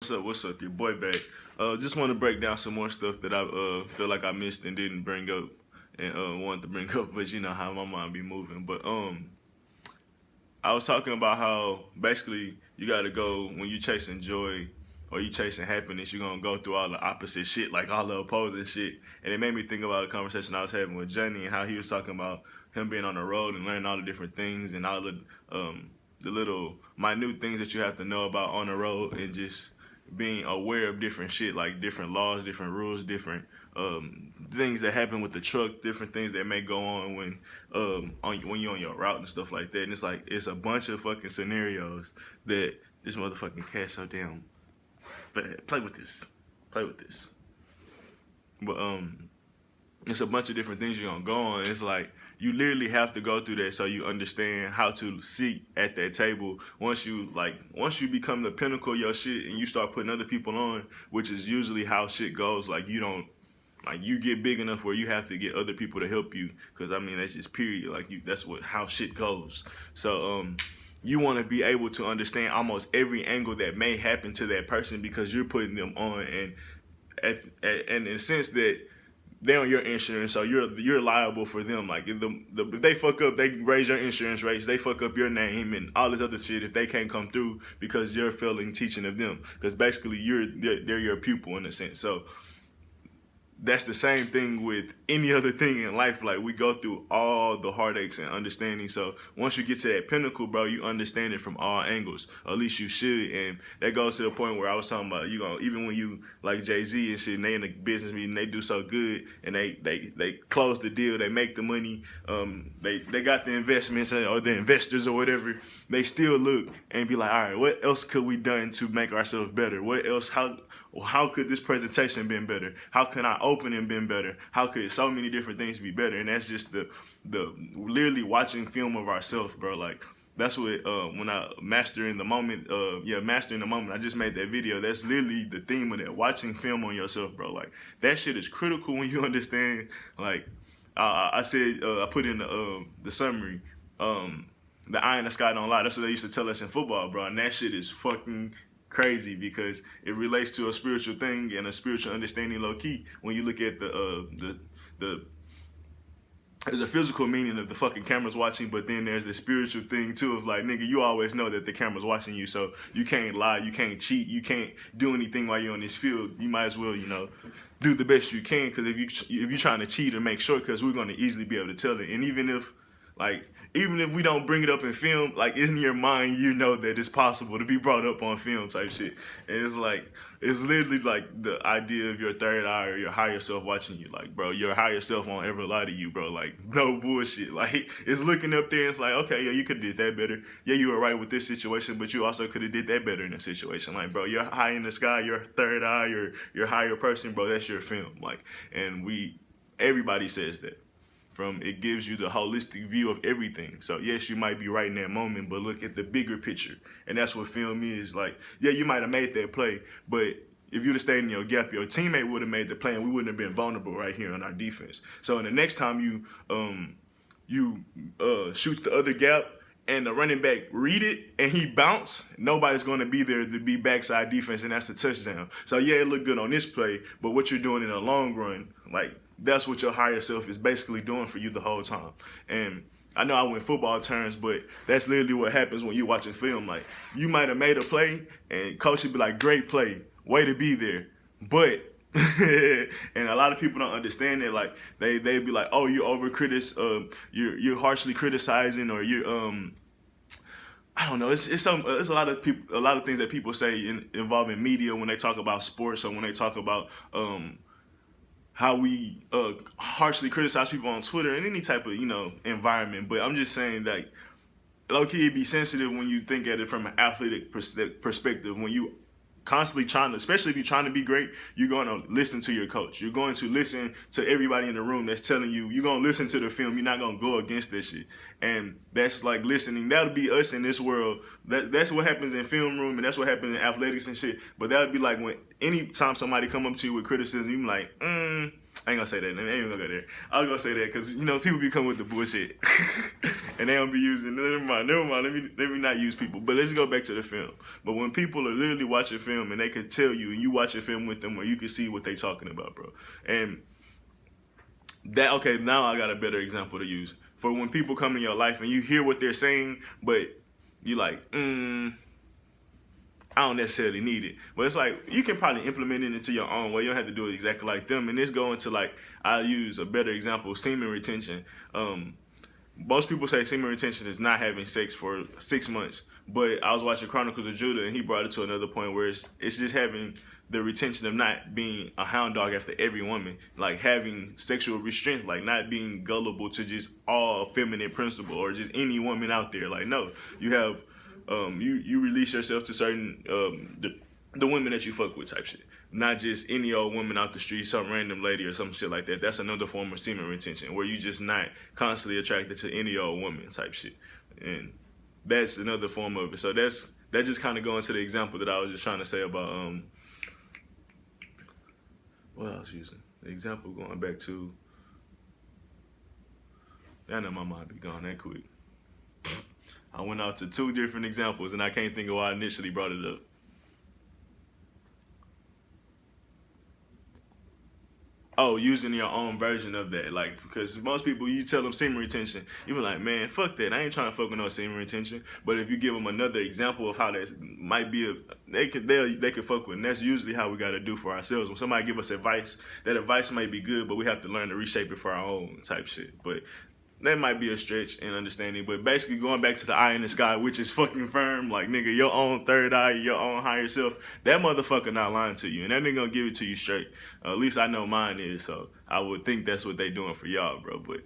What's up? What's up? Your boy back. Just want to break down some more stuff that I feel like I missed and didn't bring up and wanted to bring up, but you know how my mind be moving. But I was talking about how basically you got to go when you chasing joy or you chasing happiness, you're gonna go through all the opposite shit, like all the opposing shit. And it made me think about a conversation I was having with Johnny and how he was talking about him being on the road and learning all the different things and all the little minute things that you have to know about on the road and just being aware of different shit, like different laws, different rules, different things that happen with the truck, different things that may go on when when you're on your route and stuff like that. And it's like it's a bunch of fucking scenarios that this motherfucking cat so damn bad. Play with this. Play with this. But it's a bunch of different things you're gonna go on. It's like you literally have to go through that so you understand how to sit at that table. Once you become the pinnacle of your shit and you start putting other people on, which is usually how shit goes. Like you get big enough where you have to get other people to help you. Cause I mean that's just period. Like that's how shit goes. So you want to be able to understand almost every angle that may happen to that person because you're putting them on, and in a sense that they're on your insurance, so you're liable for them. Like if they fuck up, they raise your insurance rates. They fuck up your name and all this other shit if they can't come through because you're failing teaching of them. Because basically they're your pupil in a sense. So that's the same thing with any other thing in life. Like we go through all the heartaches and understanding. So once you get to that pinnacle, bro, you understand it from all angles. Or at least you should. And that goes to the point where I was talking about, even when you like Jay-Z and shit, and they in the business meeting, they do so good and they close the deal, they make the money, they got the investments or the investors or whatever. They still look and be like, all right, what else could we done to make ourselves better? What else? How could this presentation been better? How can our opening been better? How could so many different things be better? And that's just the literally watching film of ourselves, bro. Like that's what when I mastering the moment. I just made that video. That's literally the theme of that. Watching film on yourself, bro. Like that shit is critical when you understand. Like I said, I put in the summary. The eye in the sky don't lie. That's what they used to tell us in football, bro. And that shit is fucking crazy because it relates to a spiritual thing and a spiritual understanding low key. When you look at there's a physical meaning of the fucking camera's watching, but then there's the spiritual thing too of like, nigga, you always know that the camera's watching you, so you can't lie, you can't cheat, you can't do anything while you're on this field. You might as well, do the best you can, because if you're trying to cheat or make shortcuts, we're going to easily be able to tell it. And even if we don't bring it up in film, like in your mind, you know that it's possible to be brought up on film type shit. And it's literally like the idea of your third eye or your higher self watching you. Like, bro, your higher self won't ever lie to you, bro. Like, no bullshit. Like, it's looking up there and it's like, okay, yeah, you could have did that better. Yeah, you were right with this situation, but you also could have did that better in this situation. Like, bro, you're high in the sky, your third eye, your higher person, bro, that's your film. Like, and everybody says that. It gives you the holistic view of everything. So yes, you might be right in that moment, but look at the bigger picture. And that's what film is. Like, yeah, you might have made that play, but if you'd have stayed in your gap, your teammate would have made the play and we wouldn't have been vulnerable right here on our defense. So in the next time you shoot the other gap and the running back read it and he bounce, nobody's going to be there to be backside defense, and that's the touchdown. So yeah, it looked good on this play, but what you're doing in the long run, like, that's what your higher self is basically doing for you the whole time. And I know I went football terms, but that's literally what happens when you're watching film. Like, you might have made a play, and coach would be like, great play, way to be there. But, and a lot of people don't understand it. Like, they be like, oh, you're harshly criticizing, or you're, I don't know. It's a lot of people, a lot of things that people say involving media when they talk about sports or when they talk about, how we harshly criticize people on Twitter and any type of, environment. But I'm just saying that low-key it'd be sensitive when you think at it from an athletic perspective. When you constantly especially if you're trying to be great, you're going to listen to your coach. You're going to listen to everybody in the room that's telling you. You're going to listen to the film. You're not going to go against that shit. And that's like listening. That'll be us in this world. That's what happens in film room, and that's what happens in athletics and shit. But that would be like when anytime somebody come up to you with criticism, you're like, I ain't gonna say that. I ain't even gonna go there. I was gonna say that because you know people be coming with the bullshit, and they don't be using. Never mind. Let me not use people. But let's go back to the film. But when people are literally watching film and they can tell you, and you watch a film with them, where you can see what they talking about, bro. And that okay. Now I got a better example to use for when people come in your life and you hear what they're saying, but you like, I don't necessarily need it. But it's like, you can probably implement it into your own way. You don't have to do it exactly like them. And this going to like, I'll use a better example, semen retention. Most people say semen retention is not having sex for 6 months. But I was watching Chronicles of Judah and he brought it to another point where it's just having the retention of not being a hound dog after every woman. Like having sexual restraint, like not being gullible to just all feminine principle or just any woman out there. Like, no, you have you release yourself to certain the women that you fuck with type shit. Not just any old woman out the street, some random lady or some shit like that. That's another form of semen retention where you just not constantly attracted to any old woman type shit. And that's another form of it. So that just kind of going to the example that I was just trying to say about what I was using. The example going back to, I know my mind be gone that quick. I went out to 2 different examples and I can't think of why I initially brought it up. Oh, using your own version of that. Like, because most people, you tell them semen retention, you be like, man, fuck that. I ain't trying to fuck with no semen retention. But if you give them another example of how that might be, they could fuck with. And that's usually how we got to do for ourselves. When somebody give us advice, that advice might be good, but we have to learn to reshape it for our own type shit. But that might be a stretch in understanding, but basically going back to the eye in the sky, which is fucking firm, like, nigga, your own third eye, your own higher self, that motherfucker not lying to you, and that nigga gonna give it to you straight. At least I know mine is, so I would think that's what they doing for y'all, bro, but,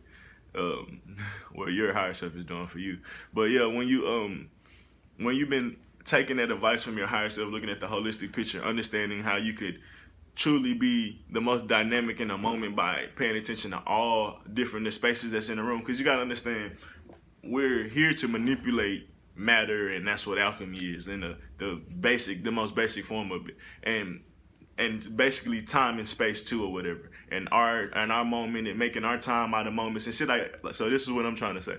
well, your higher self is doing for you. But yeah, when you've been taking that advice from your higher self, looking at the holistic picture, understanding how you could truly be the most dynamic in a moment by paying attention to all different spaces that's in the room. Because you got to understand, we're here to manipulate matter, and that's what alchemy is in the most basic form of it. And basically time and space too, or whatever. And our moment and making our time out of moments and shit like. So this is what I'm trying to say.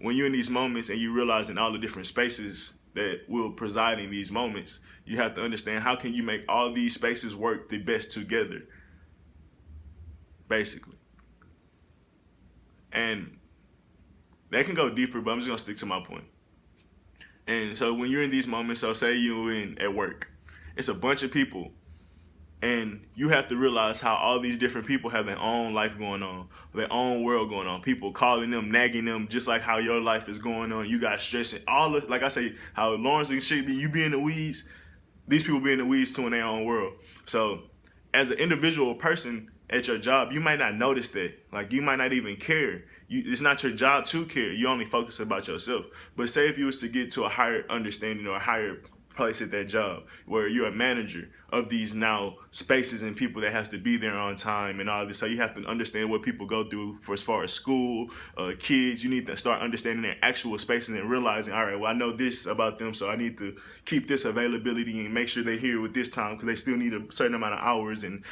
When you're in these moments and you realizing all the different spaces that will preside in these moments, you have to understand how can you make all these spaces work the best together, basically. And that can go deeper, but I'm just gonna stick to my point. And so when you're in these moments, so say you're at work, it's a bunch of people, and you have to realize how all these different people have their own life going on, their own world going on. People calling them, nagging them, just like how your life is going on. You got stressing. Like I say, how Lawrence and shit be, you be in the weeds, these people be in the weeds too in their own world. So as an individual person at your job, you might not notice that. Like, you might not even care. It's not your job to care. You only focus about yourself. But say if you was to get to a higher understanding or a higher place at that job where you're a manager of these now spaces and people that have to be there on time and all this, so you have to understand what people go through for as far as school, kids. You need to start understanding their actual spaces and realizing, all right, well, I know this about them, so I need to keep this availability and make sure they're here with this time because they still need a certain amount of hours. And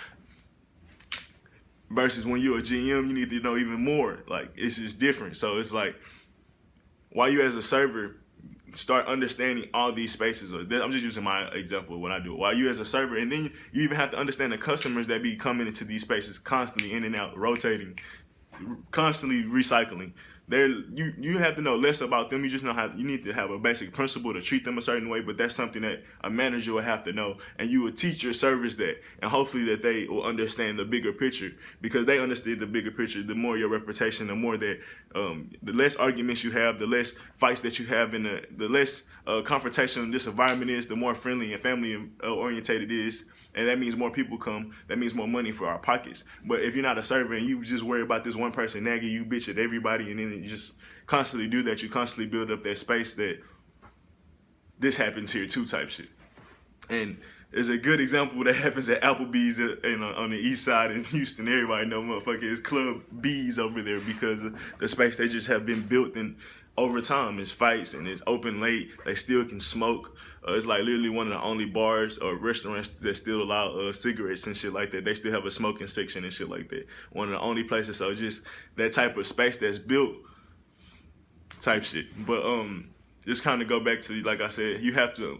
versus when you're a GM, you need to know even more. Like, it's just different. So it's like, while you as a server start understanding all these spaces, or I'm just using my example of what I do, while you as a server, and then you even have to understand the customers that be coming into these spaces constantly in and out, rotating, constantly recycling. You have to know less about them. You just know how you need to have a basic principle to treat them a certain way, but that's something that a manager will have to know, and you will teach your servers that, and hopefully that they will understand the bigger picture, because they understood the bigger picture. The more your reputation, the more that the less arguments you have, the less fights that you have, and the less confrontational this environment is, the more friendly and family orientated it is. And that means more people come. That means more money for our pockets. But if you're not a server and you just worry about this one person nagging you, bitch at everybody, and then you just constantly do that, you constantly build up that space that this happens here too type shit. And there's a good example that happens at Applebee's on the east side in Houston. Everybody know, motherfucker, it's Club B's over there because of the space they just have been built and over time, it's fights and it's open late. They still can smoke. It's like literally one of the only bars or restaurants that still allow cigarettes and shit like that. They still have a smoking section and shit like that. One of the only places. So just that type of space that's built type shit. But just kind of go back to, like I said, you have to,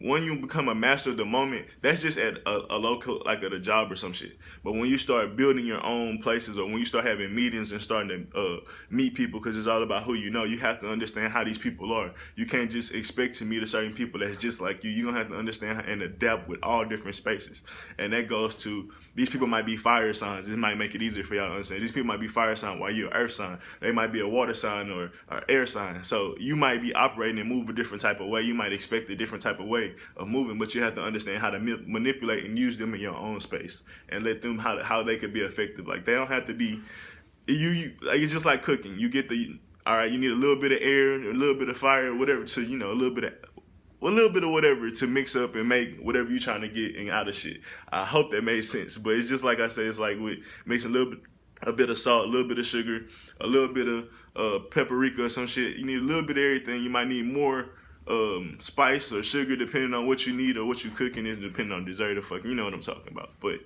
when you become a master of the moment, that's just at a local, like at a job or some shit. But when you start building your own places, or when you start having meetings and starting to meet people, because it's all about who you know, you have to understand how these people are. You can't just expect to meet a certain people that's just like you. You're going to have to understand and adapt with all different spaces. And that goes to, these people might be fire signs. This might make it easier for y'all to understand. These people might be fire sign while you're an earth sign. They might be a water sign or air sign. So you might be operating and move a different type of way. You might expect a different type of way of moving, but you have to understand how to manipulate and use them in your own space and let them how they could be effective. Like, they don't have to be like, it's just like cooking. You get all right, you need a little bit of air and a little bit of fire, whatever, to, you know, a little bit of whatever to mix up and make whatever you're trying to get and out of shit. I hope that made sense. But it's just like I say, it's like with mixing a bit of salt, a little bit of sugar, a little bit of paprika or some shit. You need a little bit of everything. You might need more spice or sugar depending on what you need or what you're cooking, and depending on dessert or fucking, you know what I'm talking about. But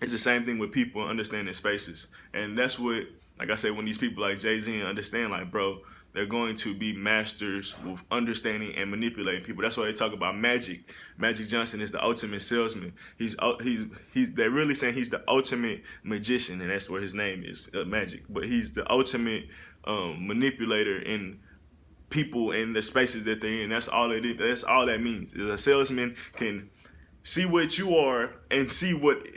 it's the same thing with people understanding spaces. And that's what, like I said, when these people like Jay-Z understand, like, bro, they're going to be masters with understanding and manipulating people. That's why they talk about Magic. Magic Johnson is the ultimate salesman. They're really saying he's the ultimate magician, and that's where his name is, Magic. But he's the ultimate manipulator in people in the spaces that they're in. That's all it is. That's all that means. A salesman can see what you are and see what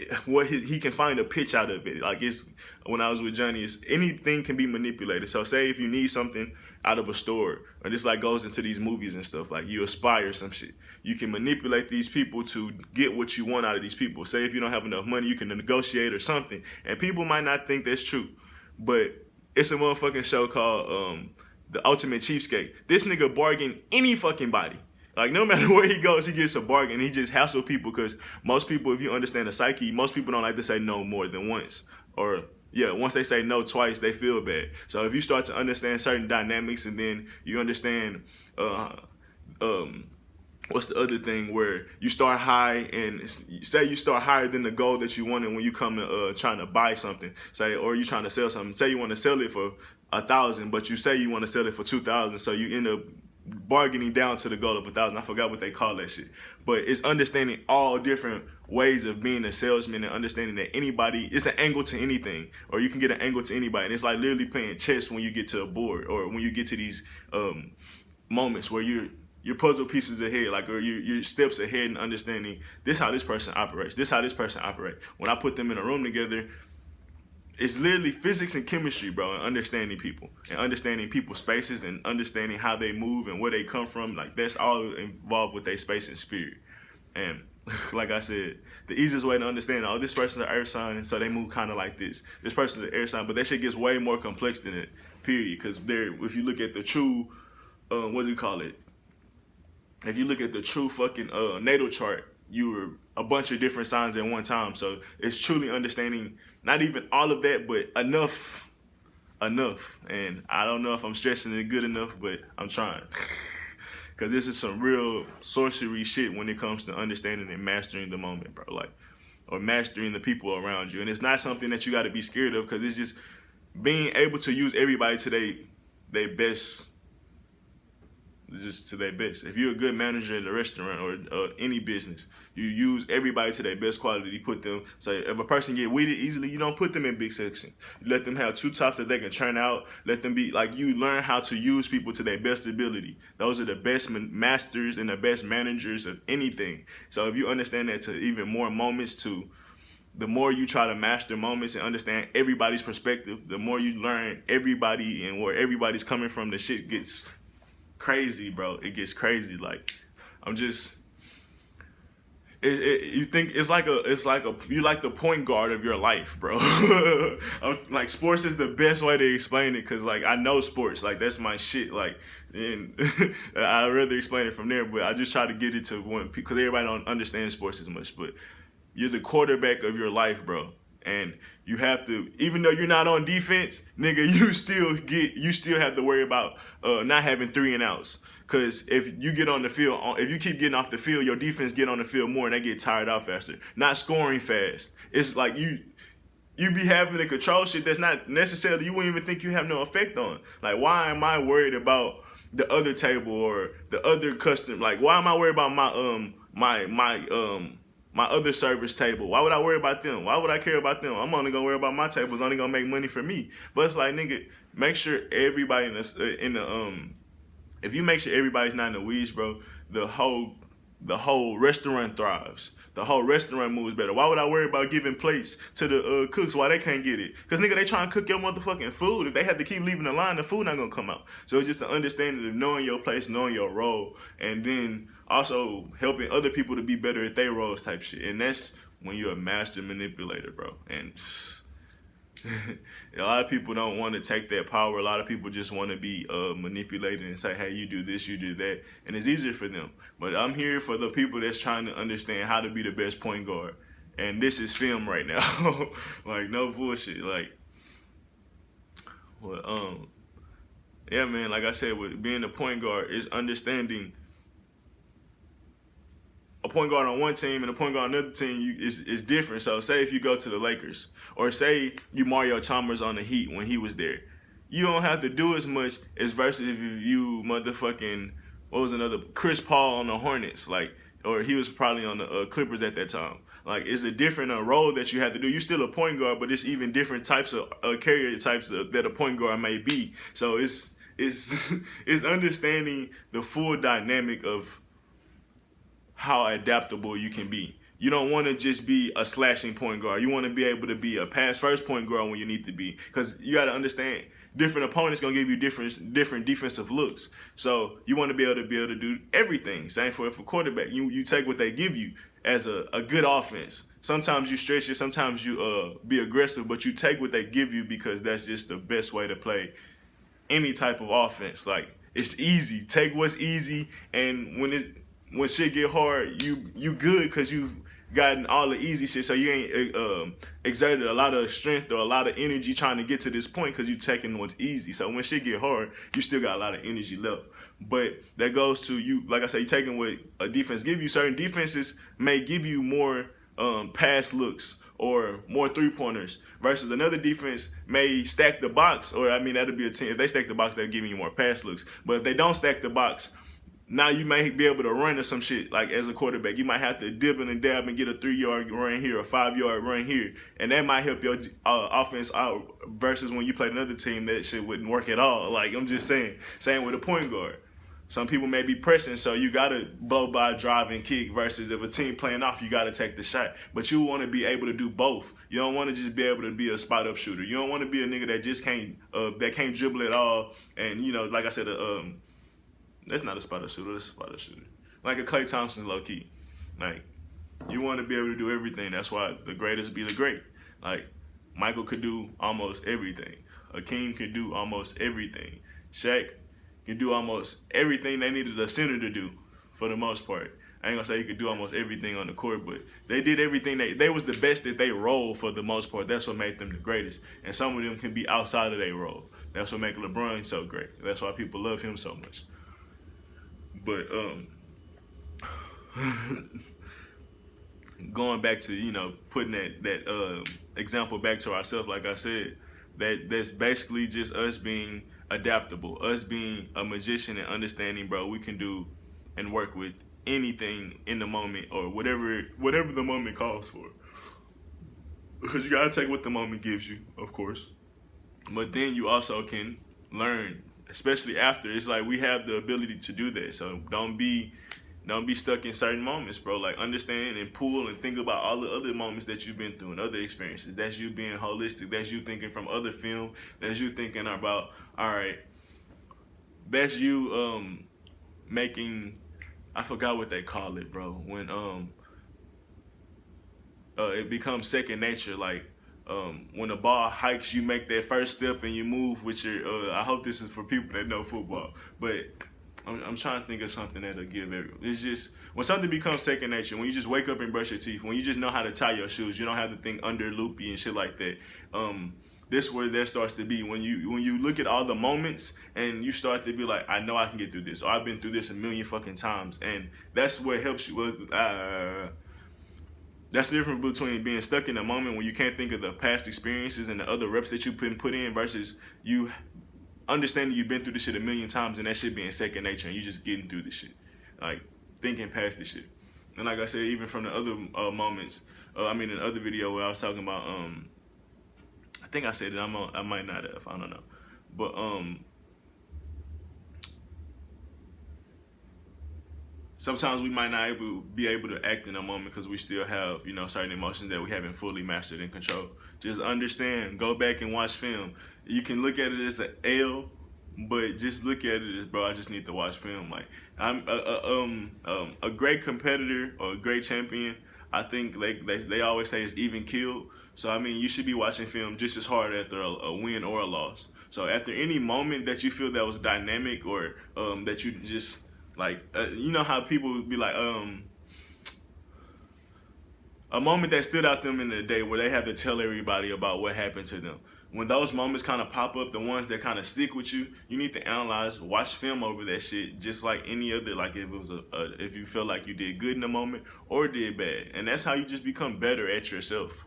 he can find a pitch out of it. Like, it's, when I was with Johnny, it's anything can be manipulated. So say if you need something out of a store, or this like goes into these movies and stuff, like you aspire some shit, you can manipulate these people to get what you want out of these people. Say if you don't have enough money, you can negotiate or something, and people might not think that's true, but it's a motherfucking show called The Ultimate Cheapskate. This nigga bargain any fucking body. Like, no matter where he goes, he gets a bargain. He just hassle people, because most people, if you understand the psyche, most people don't like to say no more than once. Or, yeah, once they say no twice, they feel bad. So if you start to understand certain dynamics, and then you understand, what's the other thing, where you start high, and say you start higher than the goal that you wanted when you come to trying to buy something, say, or you trying to sell something. Say you want to sell it for 1,000, but you say you want to sell it for 2,000, so you end up bargaining down to the goal of 1,000. I forgot what they call that shit. But it's understanding all different ways of being a salesman, and understanding that anybody, it's an angle to anything, or you can get an angle to anybody. And it's like literally playing chess when you get to a board, or when you get to these moments where you're puzzle pieces ahead, like, or you're steps ahead in understanding this how this person operates, this how this person operates. When I put them in a room together, it's literally physics and chemistry, bro, and understanding people, and understanding people's spaces, and understanding how they move and where they come from. Like, that's all involved with their space and spirit. And like I said, the easiest way to understand, oh, this person's an earth sign, and so they move kind of like this. This person's an air sign, but that shit gets way more complex than it, period. Because if you look at the true, what do you call it? If you look at the true fucking natal chart, you were a bunch of different signs at one time. So it's truly understanding not even all of that, but enough. And I don't know if I'm stressing it good enough, but I'm trying. Because this is some real sorcery shit when it comes to understanding and mastering the moment, bro. Like, or mastering the people around you. And it's not something that you got to be scared of, because it's just being able to use everybody to their best. Just to their best. If you're a good manager at a restaurant or any business, you use everybody to their best quality. You put them, say, if a person get weeded easily, you don't put them in big sections. You let them have two tops that they can churn out. Let them be, like, you learn how to use people to their best ability. Those are the best masters and the best managers of anything. So if you understand that to even more moments, to the more you try to master moments and understand everybody's perspective, the more you learn everybody and where everybody's coming from, the shit gets crazy, bro. It gets crazy. Like, I'm just, you think it's like you like the point guard of your life, bro. Like, sports is the best way to explain it, because, like, I know sports, like, that's my shit, like, and I'd rather explain it from there, but I just try to get it to one, because everybody don't understand sports as much. But you're the quarterback of your life, bro. And you have to, even though you're not on defense, nigga, you still have to worry about not having 3 and outs. Cause if you get on the field, if you keep getting off the field, your defense get on the field more and they get tired out faster. Not scoring fast. It's like you be having to control shit that's not necessarily, you wouldn't even think you have no effect on. Like, why am I worried about the other table or the other custom? Like, why am I worried about my other service table? Why would I worry about them? Why would I care about them? I'm only gonna worry about my table. It's only gonna make money for me. But it's like, nigga, make sure everybody if you make sure everybody's not in the weeds, bro, the whole restaurant thrives. The whole restaurant moves better. Why would I worry about giving plates to the cooks while they can't get it? Because, nigga, they trying to cook your motherfucking food. If they have to keep leaving the line, the food not going to come out. So it's just an understanding of knowing your place, knowing your role, and then also helping other people to be better at their roles type shit. And that's when you're a master manipulator, bro. And a lot of people don't want to take that power. A lot of people just want to be manipulated and say, hey, you do this, you do that. And it's easier for them. But I'm here for the people that's trying to understand how to be the best point guard. And this is film right now. Like, no bullshit. Like, well, yeah, man, like I said, with being a point guard is understanding a point guard on one team and a point guard on another team is different. So say if you go to the Lakers, or say you Mario Chalmers on the Heat when he was there, you don't have to do as much as versus if you motherfucking, what was another, Chris Paul on the Hornets, like, or he was probably on the Clippers at that time. Like, it's a different role that you have to do. You're still a point guard, but it's even different types of carrier types that a point guard may be. So it's understanding the full dynamic of how adaptable you can be. You don't want to just be a slashing point guard. You want to be able to be a pass-first point guard when you need to be. Because you got to understand, different opponents going to give you different defensive looks. So you want to be able to do everything. Same for quarterback. You take what they give you as a good offense. Sometimes you stretch it. Sometimes you be aggressive. But you take what they give you because that's just the best way to play any type of offense. Like, it's easy. Take what's easy. And when shit get hard, you good because you've gotten all the easy shit, so you ain't exerted a lot of strength or a lot of energy trying to get to this point because you taking what's easy. So when shit get hard, you still got a lot of energy left. But that goes to you, like I said, you taking what a defense give you. Certain defenses may give you more pass looks or more 3-pointers versus another defense may stack the box, or that'll be a team. If they stack the box, they're giving you more pass looks. But if they don't stack the box, now you may be able to run or some shit. Like, as a quarterback, you might have to dib and dab and get a 3-yard run here, a 5-yard run here, and that might help your offense out. Versus when you play another team, that shit wouldn't work at all. Like, I'm just saying, same with a point guard. Some people may be pressing, so you gotta blow by, drive, and kick. Versus if a team playing off, you gotta take the shot. But you want to be able to do both. You don't want to just be able to be a spot up shooter. You don't want to be a nigga that just can't dribble at all. And like I said, that's not a spot up shooter. That's a spot up shooter. Like a Klay Thompson, low key. Like, you want to be able to do everything. That's why the greatest be the great. Like, Michael could do almost everything. Hakeem could do almost everything. Shaq can do almost everything they needed a center to do, for the most part. I ain't gonna say he could do almost everything on the court, but they did everything. They was the best that they role for the most part. That's what made them the greatest. And some of them can be outside of their role. That's what make LeBron so great. That's why people love him so much. But going back to putting that example back to ourselves, like I said, that's basically just us being adaptable, us being a magician and understanding, bro, we can do and work with anything in the moment or whatever the moment calls for. Because you gotta take what the moment gives you, of course, but then you also can learn. Especially after, it's like we have the ability to do that. So don't be stuck in certain moments, bro. Like, understand and pull and think about all the other moments that you've been through and other experiences. That's you being holistic. That's you thinking from other film. That's you thinking about, all right, that's you making, I forgot what they call it, bro. When it becomes second nature, like, when the ball hikes, you make that first step and you move with your, I hope this is for people that know football, but I'm trying to think of something that'll give everyone. It's just when something becomes second nature. When you just wake up and brush your teeth. When you just know how to tie your shoes. You don't have to think under loopy and shit like that. This where that starts to be when you look at all the moments and you start to be like, I know I can get through this, or I've been through this a million fucking times, and that's what helps you. That's the difference between being stuck in a moment when you can't think of the past experiences and the other reps that you put in versus you understanding you've been through this shit a million times and that shit being second nature and you just getting through this shit, like thinking past this shit. And like I said, even from the other moments, in the other video where I was talking about, I think I said it. I might not have. I don't know, but sometimes we might not be able to act in a moment because we still have, certain emotions that we haven't fully mastered and control. Just understand, go back and watch film. You can look at it as an L, but just look at it as, bro, I just need to watch film. Like, I'm a great competitor or a great champion. I think they always say it's even killed. So, you should be watching film just as hard after a win or a loss. So after any moment that you feel that was dynamic or that you just, like, you know how people would be like, a moment that stood out to them in the day where they have to tell everybody about what happened to them. When those moments kind of pop up, the ones that kind of stick with you, you need to analyze, watch film over that shit, just like any other, like if it was if you feel like you did good in the moment or did bad. And that's how you just become better at yourself.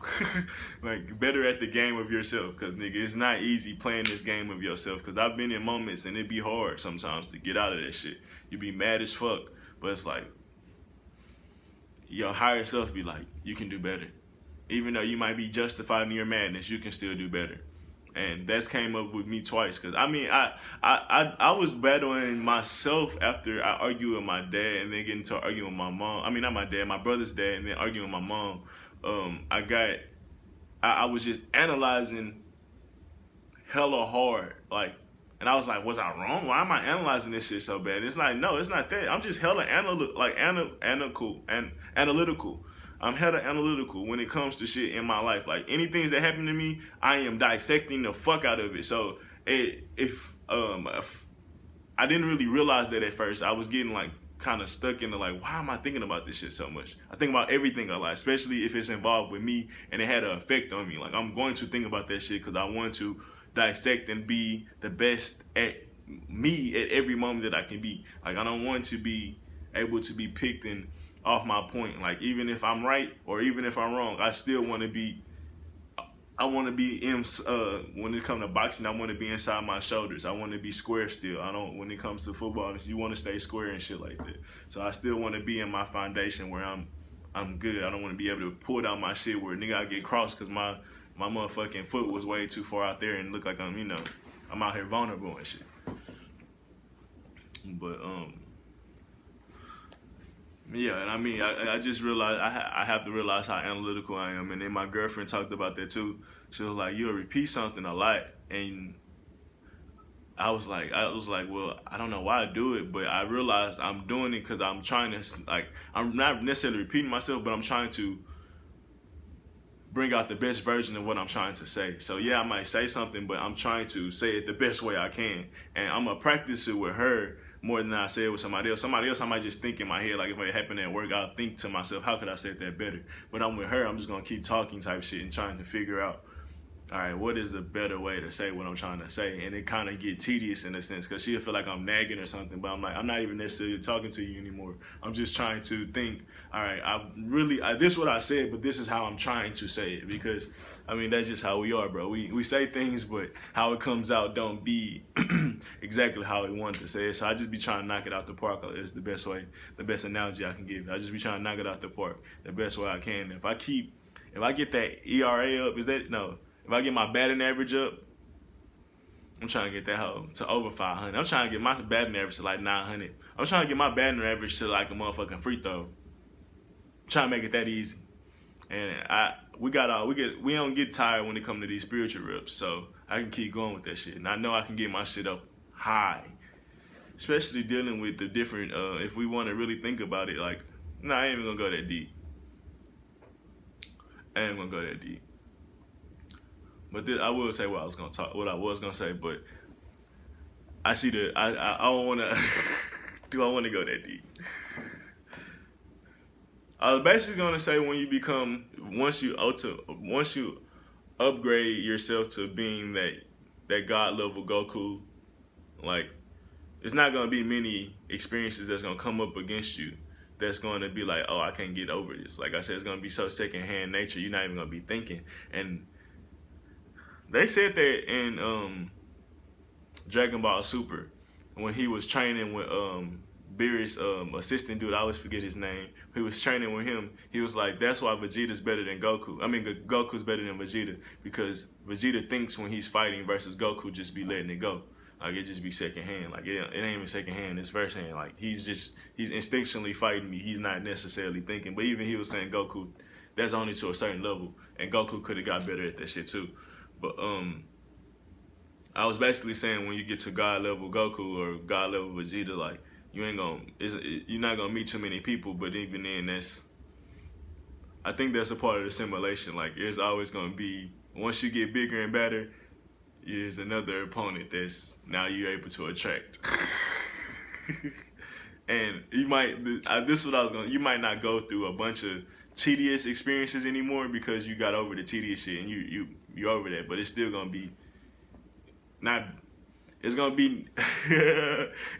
Like, better at the game of yourself. Because, nigga, it's not easy playing this game of yourself. Because I've been in moments and it be hard sometimes to get out of that shit. You be mad as fuck, but it's like, your higher self be like, you can do better. Even though you might be justified in your madness, you can still do better. And that's came up with me twice. Cause I was battling myself after I argued with my dad and then getting to arguing with my mom. Not my dad, my brother's dad, and then arguing with my mom. I was just analyzing hella hard. Like, and I was like, was I wrong? Why am I analyzing this shit so bad? It's like, no, it's not that. I'm just hella analytical. I'm hella analytical when it comes to shit in my life. Like, anything that happened to me, I am dissecting the fuck out of it. So if I didn't really realize that at first, I was getting like kind of stuck in the like, why am I thinking about this shit so much? I think about everything a lot, especially if it's involved with me and it had an effect on me. Like, I'm going to think about that shit because I want to dissect and be the best at me at every moment that I can be. Like, I don't want to be able to be picked and off my point. Like, even if I'm right or even if I'm wrong, I still want to be. I want to be in. When it comes to boxing, I want to be inside my shoulders. I want to be square still. I don't. When it comes to football, you want to stay square and shit like that. So I still want to be in my foundation where I'm good. I don't want to be able to pull down my shit where nigga I get crossed because my motherfucking foot was way too far out there and look like I'm out here vulnerable and shit. But yeah, and I just realized I have to realize how analytical I am, and then my girlfriend talked about that too. She was like, you'll repeat something a lot, and I was like, well, I don't know why I do it, but I realized I'm doing it because I'm trying to, like, I'm not necessarily repeating myself, but I'm trying to bring out the best version of what I'm trying to say. So yeah, I might say something, but I'm trying to say it the best way I can. And I'm gonna practice it with her more than I say it with somebody else. Somebody else, I might just think in my head, like if it happened at work, I'll think to myself, how could I say that better? But I'm with her, I'm just gonna keep talking type shit and trying to figure out, all right, what is the better way to say what I'm trying to say? And it kind of get tedious in a sense because she'll feel like I'm nagging or something, but I'm like, I'm not even necessarily talking to you anymore. I'm just trying to think, all right, this is what I said, but this is how I'm trying to say it because, that's just how we are, bro. We say things, but how it comes out don't be exactly how we wanted to say it. So I just be trying to knock it out the park is the best way, the best analogy I can give. I just be trying to knock it out the park the best way I can. If I get that ERA up, if I get my batting average up, I'm trying to get that hoe to over 500. I'm trying to get my batting average to like 900. I'm trying to get my batting average to like a motherfucking free throw. I'm trying to make it that easy. And we don't get tired when it comes to these spiritual reps, so I can keep going with that shit. And I know I can get my shit up high, especially dealing with the different. If we want to really think about it, like, I ain't even gonna go that deep. But I will say what I was gonna say. But I don't wanna Do I want to go that deep? I was basically gonna say when you become once you upgrade yourself to being that god level Goku, like it's not gonna be many experiences that's gonna come up against you that's gonna be like, oh, I can't get over this. Like I said, it's gonna be so secondhand nature, you're not even gonna be thinking. And they said that in Dragon Ball Super, when he was training with Beerus assistant dude, I always forget his name. He was training with him. He was like, that's why Vegeta's better than Goku. I mean, Goku's better than Vegeta because Vegeta thinks when he's fighting versus Goku just be letting it go. Like it just be second hand. Like it ain't even second hand. It's first hand. Like he's instinctually fighting me. He's not necessarily thinking. But even he was saying Goku, that's only to a certain level, and Goku could have got better at that shit too. But I was basically saying when you get to God level Goku or God level Vegeta, like you're not gonna meet too many people. But even then, I think that's a part of the simulation. Like there's always gonna be, once you get bigger and better, there's another opponent that's now you're able to attract. And you might, this is what I was going, you might not go through a bunch of tedious experiences anymore because you got over the tedious shit and you're over that, but it's still gonna be not, it's gonna be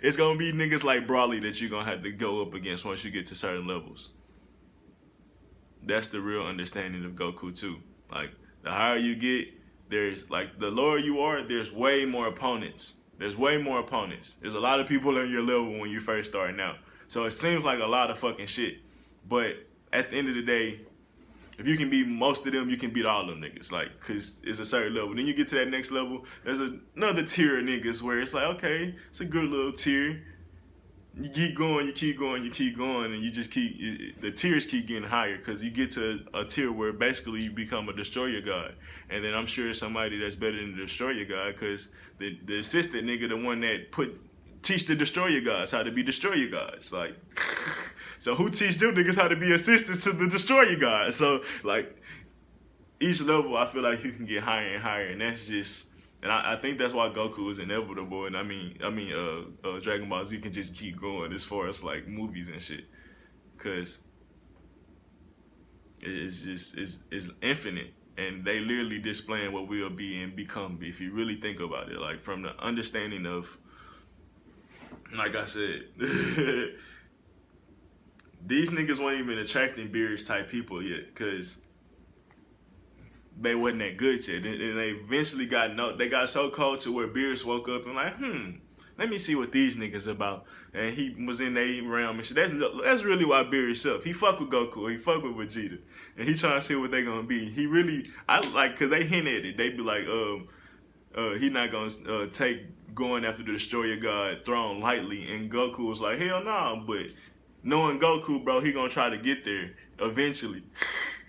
it's gonna be niggas like Broly that you're gonna have to go up against once you get to certain levels. That's the real understanding of Goku too. Like the higher you get, there's like the lower you are, there's way more opponents. There's way more opponents. There's a lot of people on your level when you first starting out. So it seems like a lot of fucking shit. But at the end of the day, if you can beat most of them, you can beat all of them niggas. Like, cause it's a certain level. Then you get to that next level, there's another tier of niggas where it's like, okay, it's a good little tier. You keep going, you keep going, you keep going, and you just the tiers keep getting higher because you get to a tier where basically you become a destroyer god. And then I'm sure somebody that's better than the destroyer god because the assistant nigga, the one that teach the destroyer gods how to be destroyer gods. Like, so who teach them niggas how to be assistants to the destroyer gods? So like each level, I feel like you can get higher and higher, and that's just. And I think that's why Goku is inevitable, and I mean, Dragon Ball Z can just keep going as far as like movies and shit, cause it's infinite, and they literally displaying what we'll be and become if you really think about it. Like from the understanding of, like I said, these niggas weren't even attracting Beerus type people yet, cause they wasn't that good yet. And they eventually they got so cold to where Beerus woke up and like, let me see what these niggas about. And he was in their realm and shit. That's really why Beerus up. He fuck with Goku, he fuck with Vegeta. And he trying to see what they gonna be. He really, cause they hint at it. They be like, he not gonna take going after the Destroyer God throne lightly. And Goku was like, hell no, but knowing Goku, bro, he gonna try to get there eventually.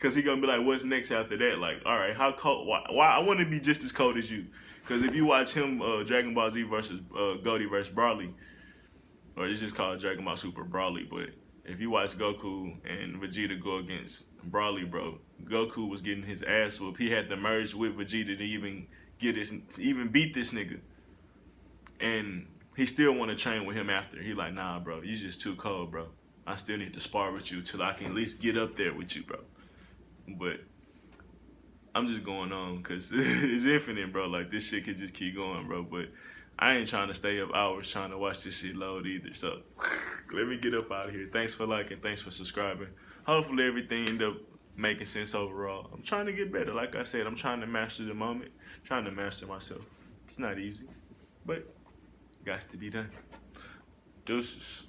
Cause he gonna be like, what's next after that? Like, all right, how cold? Why I want to be just as cold as you? Cause if you watch him, Dragon Ball Z versus Goldie versus Broly, or it's just called Dragon Ball Super Broly, but if you watch Goku and Vegeta go against Broly, bro, Goku was getting his ass whooped. He had to merge with Vegeta to even beat this nigga, and he still want to train with him after. He like, nah, bro, you just too cold, bro. I still need to spar with you till I can at least get up there with you, bro. But I'm just going on because it's infinite, bro. Like, this shit could just keep going, bro. But I ain't trying to stay up hours trying to watch this shit load either. So let me get up out of here. Thanks for liking. Thanks for subscribing. Hopefully everything end up making sense overall. I'm trying to get better. Like I said, I'm trying to master the moment. Trying to master myself. It's not easy, but got to be done. Deuces.